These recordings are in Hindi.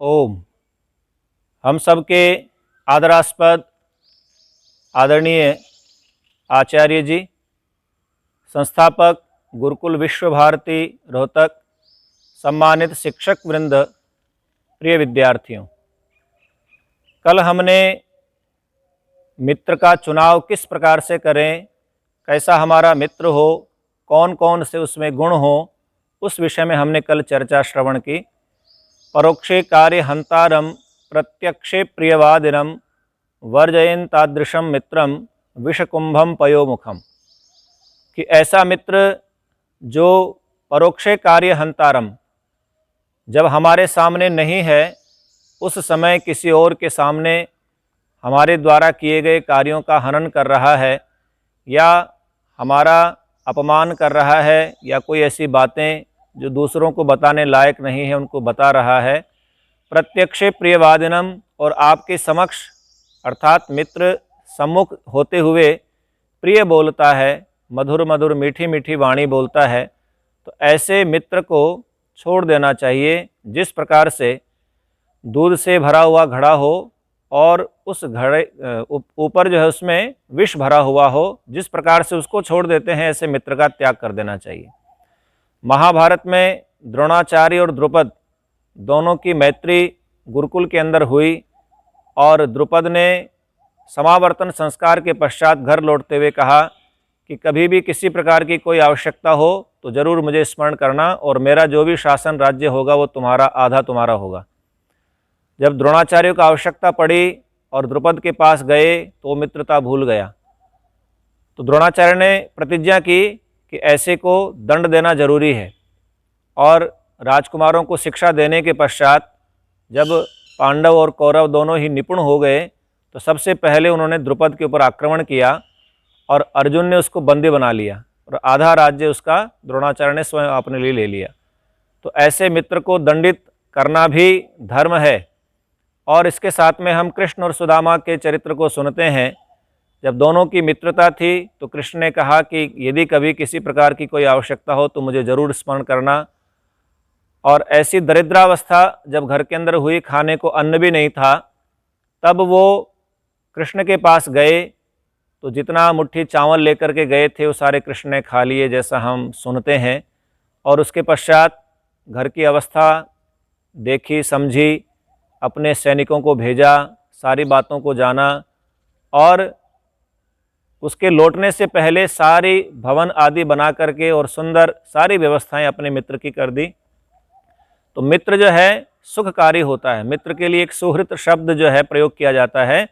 ओम। हम सबके आदरास्पद आदरणीय आचार्य जी, संस्थापक गुरुकुल विश्व भारती रोहतक, सम्मानित शिक्षक वृंद, प्रिय विद्यार्थियों, कल हमने मित्र का चुनाव किस प्रकार से करें, कैसा हमारा मित्र हो, कौन कौन से उसमें गुण हो, उस विषय में हमने कल चर्चा श्रवण की। परोक्षे कार्य हंतारम प्रत्यक्षे प्रियवादिनम वर्जयन तादृशम मित्रम विषकुंभम पयोमुखम, कि ऐसा मित्र जो परोक्षे कार्य हंतारम, जब हमारे सामने नहीं है उस समय किसी और के सामने हमारे द्वारा किए गए कार्यों का हनन कर रहा है या हमारा अपमान कर रहा है या कोई ऐसी बातें जो दूसरों को बताने लायक नहीं है उनको बता रहा है। प्रत्यक्षे प्रियवादिनम, और आपके समक्ष अर्थात मित्र सम्मुख होते हुए प्रिय बोलता है, मधुर मधुर मीठी मीठी वाणी बोलता है, तो ऐसे मित्र को छोड़ देना चाहिए। जिस प्रकार से दूध से भरा हुआ घड़ा हो और उस घड़े ऊपर जो है उसमें विष भरा हुआ हो, जिस प्रकार से उसको छोड़ देते हैं, ऐसे मित्र का त्याग कर देना चाहिए। महाभारत में द्रोणाचार्य और द्रुपद दोनों की मैत्री गुरुकुल के अंदर हुई और द्रुपद ने समावर्तन संस्कार के पश्चात घर लौटते हुए कहा कि कभी भी किसी प्रकार की कोई आवश्यकता हो तो ज़रूर मुझे स्मरण करना और मेरा जो भी शासन राज्य होगा वो तुम्हारा, आधा तुम्हारा होगा। जब द्रोणाचार्य को आवश्यकता पड़ी और द्रुपद के पास गए तो मित्रता भूल गया, तो द्रोणाचार्य ने प्रतिज्ञा की कि ऐसे को दंड देना जरूरी है। और राजकुमारों को शिक्षा देने के पश्चात जब पांडव और कौरव दोनों ही निपुण हो गए तो सबसे पहले उन्होंने द्रुपद के ऊपर आक्रमण किया और अर्जुन ने उसको बंदी बना लिया और आधा राज्य उसका द्रोणाचार्य ने स्वयं अपने लिए ले लिया। तो ऐसे मित्र को दंडित करना भी धर्म है। और इसके साथ में हम कृष्ण और सुदामा के चरित्र को सुनते हैं। जब दोनों की मित्रता थी तो कृष्ण ने कहा कि यदि कभी किसी प्रकार की कोई आवश्यकता हो तो मुझे ज़रूर स्मरण करना। और ऐसी दरिद्रावस्था जब घर के अंदर हुई, खाने को अन्न भी नहीं था, तब वो कृष्ण के पास गए तो जितना मुट्ठी चावल लेकर के गए थे वो सारे कृष्ण ने खा लिए, जैसा हम सुनते हैं। और उसके पश्चात घर की अवस्था देखी, समझी, अपने सैनिकों को भेजा, सारी बातों को जाना और उसके लौटने से पहले सारी भवन आदि बना करके और सुंदर सारी व्यवस्थाएं अपने मित्र की कर दी। तो मित्र जो है सुखकारी होता है। मित्र के लिए एक सुहृत शब्द जो है प्रयोग किया जाता है।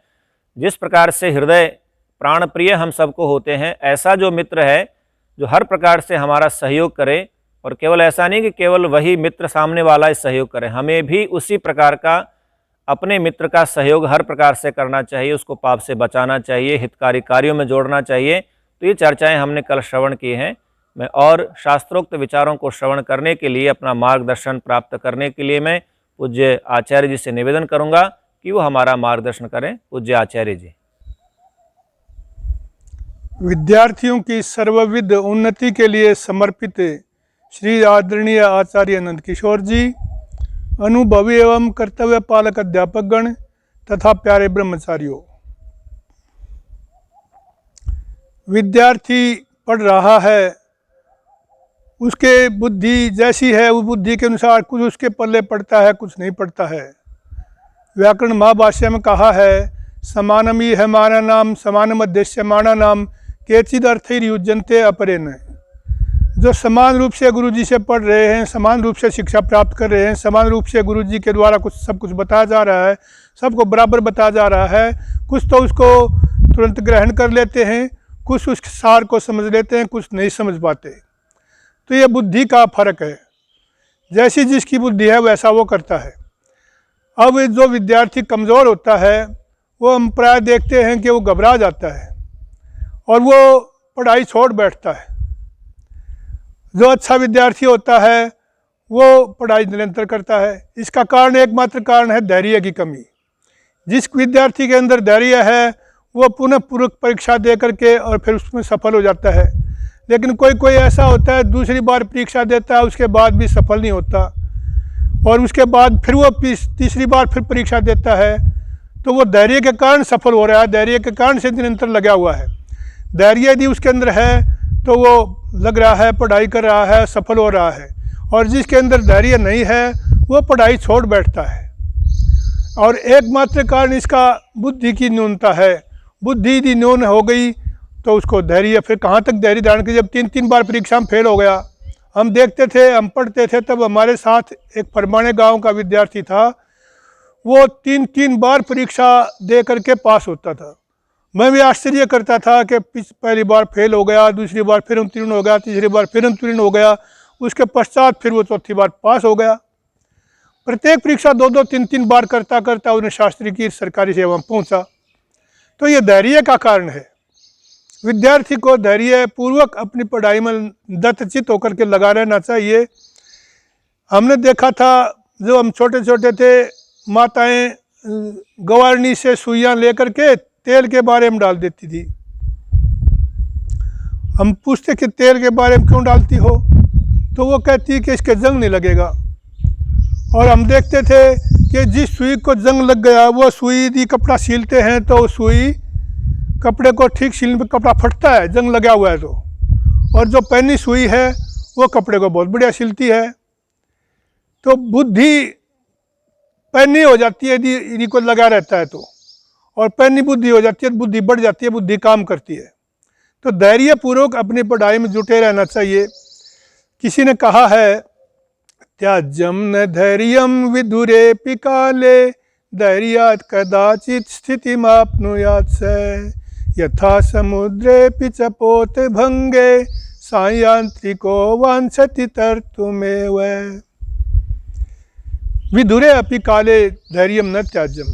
जिस प्रकार से हृदय प्राण प्रिय हम सबको होते हैं, ऐसा जो मित्र है जो हर प्रकार से हमारा सहयोग करे, और केवल ऐसा नहीं कि केवल वही मित्र सामने वाला ही सहयोग करे, हमें भी उसी प्रकार का अपने मित्र का सहयोग हर प्रकार से करना चाहिए, उसको पाप से बचाना चाहिए, हितकारी कार्यों में जोड़ना चाहिए। तो ये चर्चाएं हमने कल श्रवण की हैं। मैं और शास्त्रोक्त विचारों को श्रवण करने के लिए, अपना मार्गदर्शन प्राप्त करने के लिए मैं पूज्य आचार्य जी से निवेदन करूंगा कि वो हमारा मार्गदर्शन करें। पूज्य आचार्य जी। विद्यार्थियों की सर्वविध उन्नति के लिए समर्पित श्री आदरणीय आचार्य नंद किशोर जी, अनुभवी एवं कर्तव्य पालक अध्यापक गण तथा प्यारे ब्रह्मचारियों, विद्यार्थी पढ़ रहा है, उसके बुद्धि जैसी है उस बुद्धि के अनुसार कुछ उसके पल्ले पड़ता है, कुछ नहीं पड़ता है। व्याकरण महाभाष्य में कहा है, समानम ही है माना नाम समानम अध्यक्ष माना नाम केचिद अर्थयुज्यन्ते अपरेण। जो समान रूप से गुरु जी से पढ़ रहे हैं, समान रूप से शिक्षा प्राप्त कर रहे हैं, समान रूप से गुरु जी के द्वारा सब कुछ बताया जा रहा है, सबको बराबर बताया जा रहा है, कुछ तो उसको तुरंत ग्रहण कर लेते हैं, कुछ उस सार को समझ लेते हैं, कुछ नहीं समझ पाते। तो ये बुद्धि का फर्क है। जैसी जिसकी बुद्धि है वैसा वो करता है। अब जो विद्यार्थी कमज़ोर होता है वो हम प्राय देखते हैं कि वो घबरा जाता है और वो पढ़ाई छोड़ बैठता है। जो अच्छा विद्यार्थी होता है वो पढ़ाई निरंतर करता है। इसका कारण एकमात्र कारण है धैर्य की कमी। जिस विद्यार्थी के अंदर धैर्य है वो पुनः पूरक परीक्षा दे करके और फिर उसमें सफल हो जाता है। लेकिन कोई कोई ऐसा होता है दूसरी बार परीक्षा देता है उसके बाद भी सफल नहीं होता। और उसके बाद फिर वो तीसरी बार फिर परीक्षा देता है, तो वो धैर्य के कारण सफल हो रहा है, धैर्य के कारण से निरंतर लगा हुआ है। धैर्य यदि उसके अंदर है तो वो लग रहा है, पढ़ाई कर रहा है, सफल हो रहा है। और जिसके अंदर धैर्य नहीं है वो पढ़ाई छोड़ बैठता है। और एकमात्र कारण इसका बुद्धि की न्यूनता है। बुद्धि यदि न्यून हो गई तो उसको धैर्य, फिर कहाँ तक धैर्य धारण कर, जब 3 बार परीक्षा में फेल हो गया। हम देखते थे, हम पढ़ते थे, तब हमारे साथ एक फरमाने गांव का विद्यार्थी था, वो 3 बार परीक्षा दे करके पास होता था। मैं भी आश्चर्य करता था कि पहली बार फेल हो गया, दूसरी बार फिर उत्तीर्ण हो गया, तीसरी बार फिर उत्तीर्ण हो गया, उसके पश्चात फिर वो चौथी बार पास हो गया। प्रत्येक परीक्षा 2-2, 3-3 बार करता करता उन्हें शास्त्री की सरकारी सेवा में पहुंचा। तो ये धैर्य का कारण है। विद्यार्थी को धैर्य पूर्वक अपनी पढ़ाई में दत्तचित होकर के लगा रहना चाहिए। हमने देखा था जब हम छोटे छोटे थे, माताएं गवारनी से सुइयां लेकर के तेल के बारे में डाल देती थी। हम पूछते कि तेल के बारे में क्यों डालती हो, तो वो कहती कि इसके जंग नहीं लगेगा। और हम देखते थे कि जिस सुई को जंग लग गया, वो सुई यदि कपड़ा सीलते हैं तो सुई कपड़े को ठीक सीलने पर कपड़ा फटता है, जंग लगा हुआ है तो। और जो पहनी सुई है वो कपड़े को बहुत बढ़िया सिलती है। तो बुद्धि पहनी हो जाती है यदि इन्हीं को लगा रहता है तो, और पहनी बुद्धि हो जाती है, बुद्धि बढ़ जाती है, बुद्धि काम करती है। तो धैर्य पूर्वक अपनी पढ़ाई में जुटे रहना चाहिए। किसी ने कहा है, त्याज्यम न धैर्यम विदुरेपि काले धैर्यात् कदाचित् स्थितिमाप्नुयात् स यथा समुद्रेऽपि च पोतभंगे सायांत्रिको वांछति तर्तुमेव। विदुरे अपि काले धैर्यम न त्याज्यम।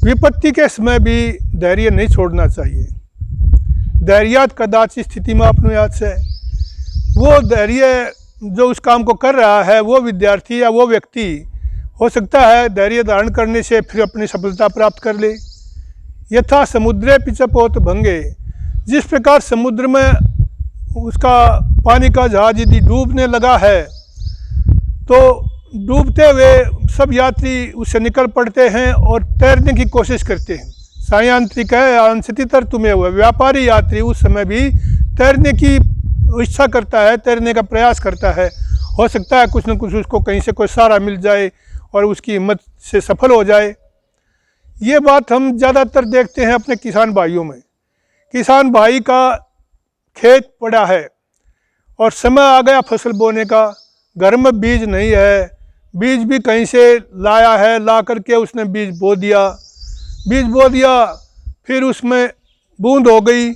विपत्ति के समय भी धैर्य नहीं छोड़ना चाहिए। धैर्यात् कदाचित् स्थितिमाप्नुयात् स, वो धैर्य जो उस काम को कर रहा है, वो विद्यार्थी या वो व्यक्ति हो सकता है धैर्य धारण करने से फिर अपनी सफलता प्राप्त कर ले। यथा समुद्रे पिचपोत भंगे, जिस प्रकार समुद्र में उसका पानी का जहाज यदि डूबने लगा है तो डूबते हुए सब यात्री उससे निकल पड़ते हैं और तैरने की कोशिश करते हैं। सायांत्रिक है अंशति तर्तुमेव हुआ, व्यापारी यात्री उस समय भी तैरने की इच्छा करता है, तैरने का प्रयास करता है। हो सकता है कुछ न कुछ उसको कहीं से कोई सहारा मिल जाए और उसकी हिम्मत से सफल हो जाए। ये बात हम ज़्यादातर देखते हैं अपने किसान भाइयों में। किसान भाई का खेत पड़ा है और समय आ गया फसल बोने का, घर में बीज नहीं है, बीज भी कहीं से लाया है, ला करके उसने बीज बो दिया। बीज बो दिया, फिर उसमें बूंद हो गई,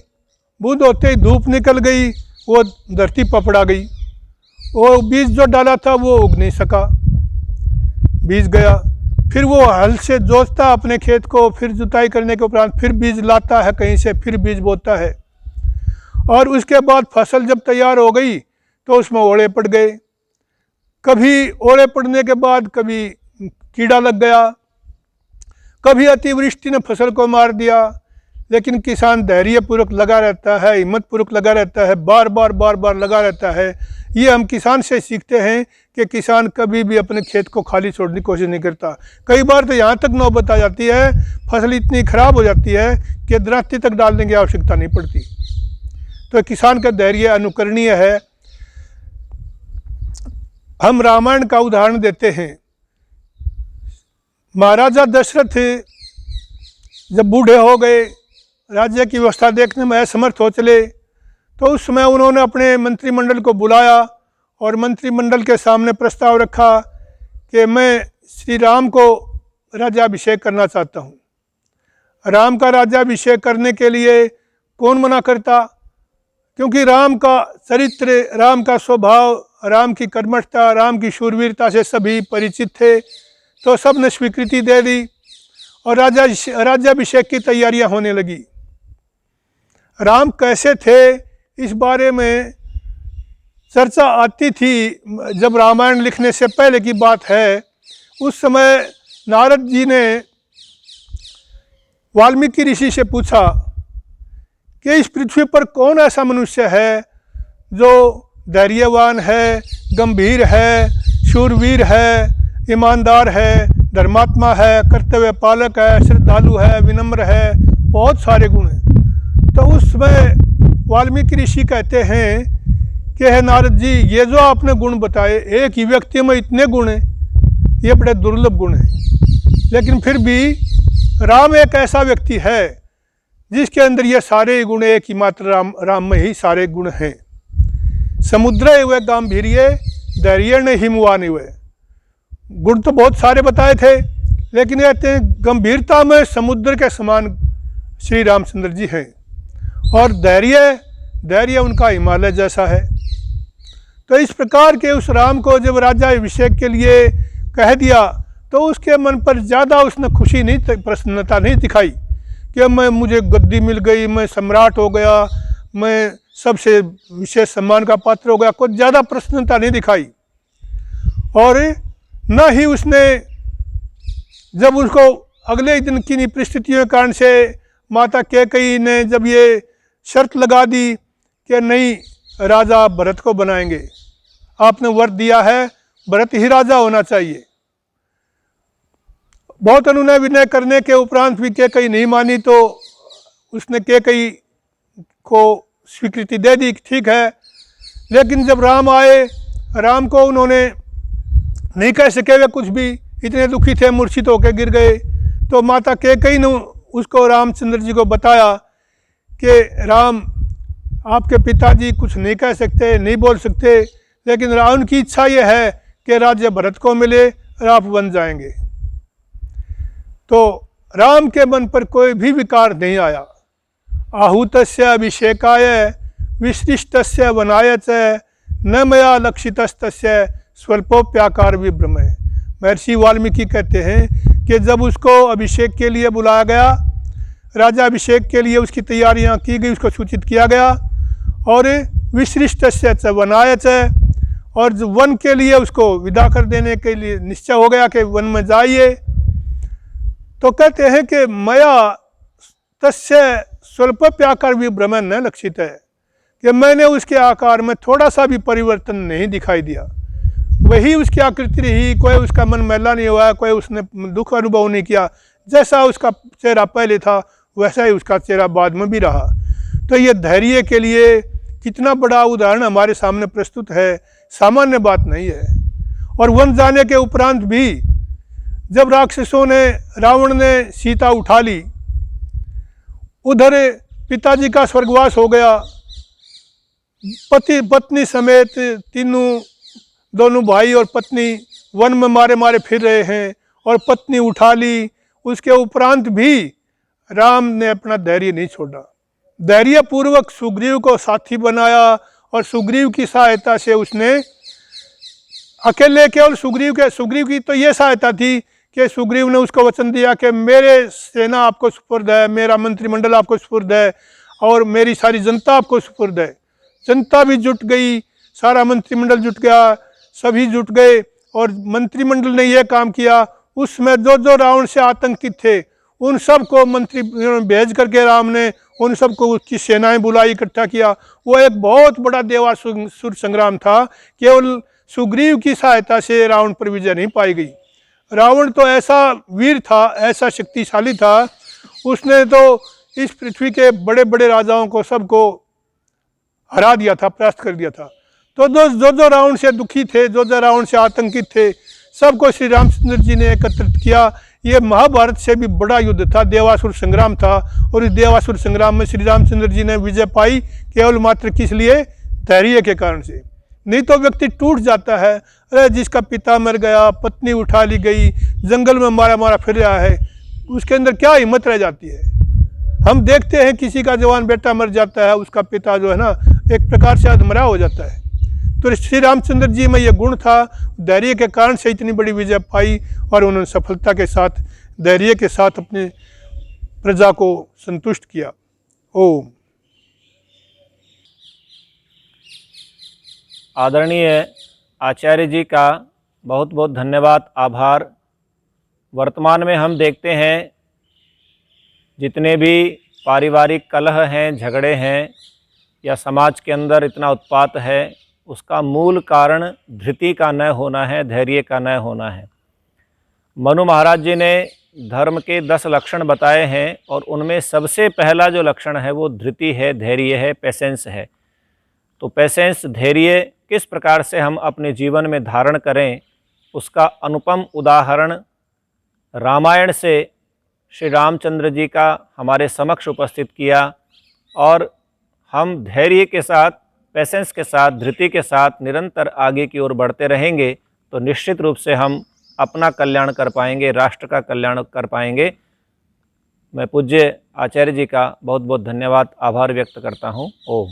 बूंद होते ही धूप निकल गई, वो धरती पपड़ा गई। वो बीज जो डाला था वो उग नहीं सका, बीज गया। फिर वो हल से जोतता अपने खेत को, फिर जुताई करने के उपरांत फिर बीज लाता है कहीं से, फिर बीज बोता है। और उसके बाद फसल जब तैयार हो गई तो उसमें ओले पड़ गए। कभी ओले पड़ने के बाद कभी कीड़ा लग गया, कभी अतिवृष्टि ने फसल को मार दिया। लेकिन किसान धैर्यपूर्वक लगा रहता है, हिम्मतपूर्वक लगा रहता है, बार बार लगा रहता है। ये हम किसान से सीखते हैं कि किसान कभी भी अपने खेत को खाली छोड़ने की कोशिश नहीं करता। कई बार तो यहाँ तक नौबत आ जाती है, फसल इतनी खराब हो जाती है कि दरांती तक डालने की आवश्यकता नहीं पड़ती। तो किसान का धैर्य अनुकरणीय है। हम रामायण का उदाहरण देते हैं। महाराजा दशरथ जब बूढ़े हो गए, राज्य की व्यवस्था देखने में असमर्थ हो चले, तो उस समय उन्होंने अपने मंत्रिमंडल को बुलाया और मंत्रिमंडल के सामने प्रस्ताव रखा कि मैं श्री राम को राज्याभिषेक करना चाहता हूँ। राम का राज्याभिषेक करने के लिए कौन मना करता, क्योंकि राम का चरित्र, राम का स्वभाव, राम की कर्मठता, राम की शूरवीरता से सभी परिचित थे। तो सब ने स्वीकृति दे दी और राज्याभिषेक की तैयारियां होने लगी। राम कैसे थे इस बारे में चर्चा आती थी। जब रामायण लिखने से पहले की बात है, उस समय नारद जी ने वाल्मीकि ऋषि से पूछा कि इस पृथ्वी पर कौन ऐसा मनुष्य है जो धैर्यवान है, गंभीर है, शूरवीर है, ईमानदार है, धर्मात्मा है, कर्तव्य पालक है, श्रद्धालु है, विनम्र है, बहुत सारे गुण हैं। तो उसमें वाल्मीकि ऋषि कहते हैं कि हे नारद जी, ये जो आपने गुण बताए, एक ही व्यक्ति में इतने गुण हैं, ये बड़े दुर्लभ गुण हैं। लेकिन फिर भी राम एक ऐसा व्यक्ति है जिसके अंदर ये सारे गुण, एक ही मात्र राम में ही सारे गुण हैं। समुद्र हुए गांभीर्य धैर्य ने हिमवान हुए। गुण तो बहुत सारे बताए थे, लेकिन कहते हैं गंभीरता में समुद्र के समान श्री रामचंद्र जी हैं, और धैर्य उनका हिमालय जैसा है। तो इस प्रकार के उस राम को जब राजा अभिषेक के लिए कह दिया, तो उसके मन पर ज़्यादा उसने खुशी नहीं, प्रसन्नता नहीं दिखाई कि मुझे गद्दी मिल गई, मैं सम्राट हो गया, मैं सबसे विशेष सम्मान का पात्र हो गया। कुछ ज़्यादा प्रसन्नता नहीं दिखाई। और न ही उसने, जब उसको अगले दिन की परिस्थितियों के कारण से माता कैकेयी ने जब ये शर्त लगा दी कि नहीं, राजा भरत को बनाएंगे, आपने वर दिया है, भरत ही राजा होना चाहिए। बहुत अनुनय विनय करने के उपरांत भी कैकेयी नहीं मानी, तो उसने कैकेयी को स्वीकृति दे दी, ठीक है। लेकिन जब राम आए, राम को उन्होंने नहीं कह सके, वे कुछ भी इतने दुखी थे, मूर्छित होकर गिर गए। तो माता कैकेयी ने उसको रामचंद्र जी को बताया कि राम, आपके पिताजी कुछ नहीं कह सकते, नहीं बोल सकते, लेकिन रावण की इच्छा ये है कि राज्य भरत को मिले और आप बन जाएंगे। तो राम के मन पर कोई भी विकार नहीं आया। आहूतस्य अभिषेकाय विसृष्टस्य वनाय च न मया लक्षितस्तस्य स्वल्पोप्याकार विभ्रमय। महर्षि वाल्मीकि कहते हैं कि जब उसको अभिषेक के लिए बुलाया गया, राजा अभिषेक के लिए उसकी तैयारियां की गई, उसको सूचित किया गया, और विसृष्टस्य च वनाय च, और वन के लिए उसको विदा कर देने के लिए निश्चय हो गया कि वन में जाइए। तो कहते हैं कि मया तस्य स्वल्पोप्याकार विभ्रमण न लक्षित है, कि मैंने उसके आकार में थोड़ा सा भी परिवर्तन नहीं दिखाई दिया, वही उसकी आकृति रही, कोई उसका मन मैला नहीं हुआ, कोई उसने दुख अनुभव नहीं किया। जैसा उसका चेहरा पहले था वैसा ही उसका चेहरा बाद में भी रहा। तो ये धैर्य के लिए कितना बड़ा उदाहरण हमारे सामने प्रस्तुत है, सामान्य बात नहीं है। और वन जाने के उपरांत भी जब राक्षसों ने, रावण ने सीता उठा ली, उधर पिताजी का स्वर्गवास हो गया, पति पत्नी समेत दोनों भाई और पत्नी वन में मारे मारे फिर रहे हैं, और पत्नी उठा ली। उसके उपरांत भी राम ने अपना धैर्य नहीं छोड़ा, धैर्य पूर्वक सुग्रीव को साथी बनाया, और सुग्रीव की सहायता से उसने अकेले केवल सुग्रीव की तो ये सहायता थी कि सुग्रीव ने उसको वचन दिया कि मेरे सेना आपको सुपुर्द है, मेरा मंत्रिमंडल आपको सुपुर्द है, और मेरी सारी जनता आपको सुपुर्द है। जनता भी जुट गई, सारा मंत्रिमंडल जुट गया, सभी जुट गए, और मंत्रिमंडल ने यह काम किया। उसमें जो रावण से आतंकित थे उन सब को मंत्री भेज करके राम ने उन सबको उसकी सेनाएं बुलाई, इकट्ठा किया। वो एक बहुत बड़ा देवासुर संग्राम था। केवल सुग्रीव की सहायता से रावण पर विजय नहीं पाई गई। रावण तो ऐसा वीर था, ऐसा शक्तिशाली था, उसने तो इस पृथ्वी के बड़े बड़े राजाओं को सबको हरा दिया था, परास्त कर दिया था। तो जो रावण से दुखी थे, जो रावण से आतंकित थे, सबको श्री रामचंद्र जी ने एकत्रित किया। ये महाभारत से भी बड़ा युद्ध था, देवासुर संग्राम था, और इस देवासुर संग्राम में श्री रामचंद्र जी ने विजय पाई केवल मात्र किस लिए? धैर्य के कारण से। नहीं तो व्यक्ति टूट जाता है। अरे जिसका पिता मर गया, पत्नी उठा ली गई, जंगल में मारा फिर रहा है, उसके अंदर क्या हिम्मत रह जाती है। हम देखते हैं किसी का जवान बेटा मर जाता है, उसका पिता जो है ना एक प्रकार से अधमरा हो जाता है। तो श्री रामचंद्र जी में ये गुण था, धैर्य के कारण से इतनी बड़ी विजय पाई, और उन्होंने सफलता के साथ, धैर्य के साथ अपने प्रजा को संतुष्ट किया। ओम। आदरणीय आचार्य जी का बहुत बहुत धन्यवाद, आभार। वर्तमान में हम देखते हैं जितने भी पारिवारिक कलह हैं, झगड़े हैं, या समाज के अंदर इतना उत्पात है, उसका मूल कारण धृति का न होना है, धैर्य का न होना है। मनु महाराज जी ने धर्म के 10 लक्षण बताए हैं और उनमें सबसे पहला जो लक्षण है वो धृति है, धैर्य है, पेशेंस है। तो पेशेंस, धैर्य किस प्रकार से हम अपने जीवन में धारण करें, उसका अनुपम उदाहरण रामायण से श्री रामचंद्र जी का हमारे समक्ष उपस्थित किया। और हम धैर्य के साथ, पेशेंस के साथ, धृति के साथ निरंतर आगे की ओर बढ़ते रहेंगे तो निश्चित रूप से हम अपना कल्याण कर पाएंगे, राष्ट्र का कल्याण कर पाएंगे। मैं पूज्य आचार्य जी का बहुत बहुत धन्यवाद, आभार व्यक्त करता हूँ। ओम।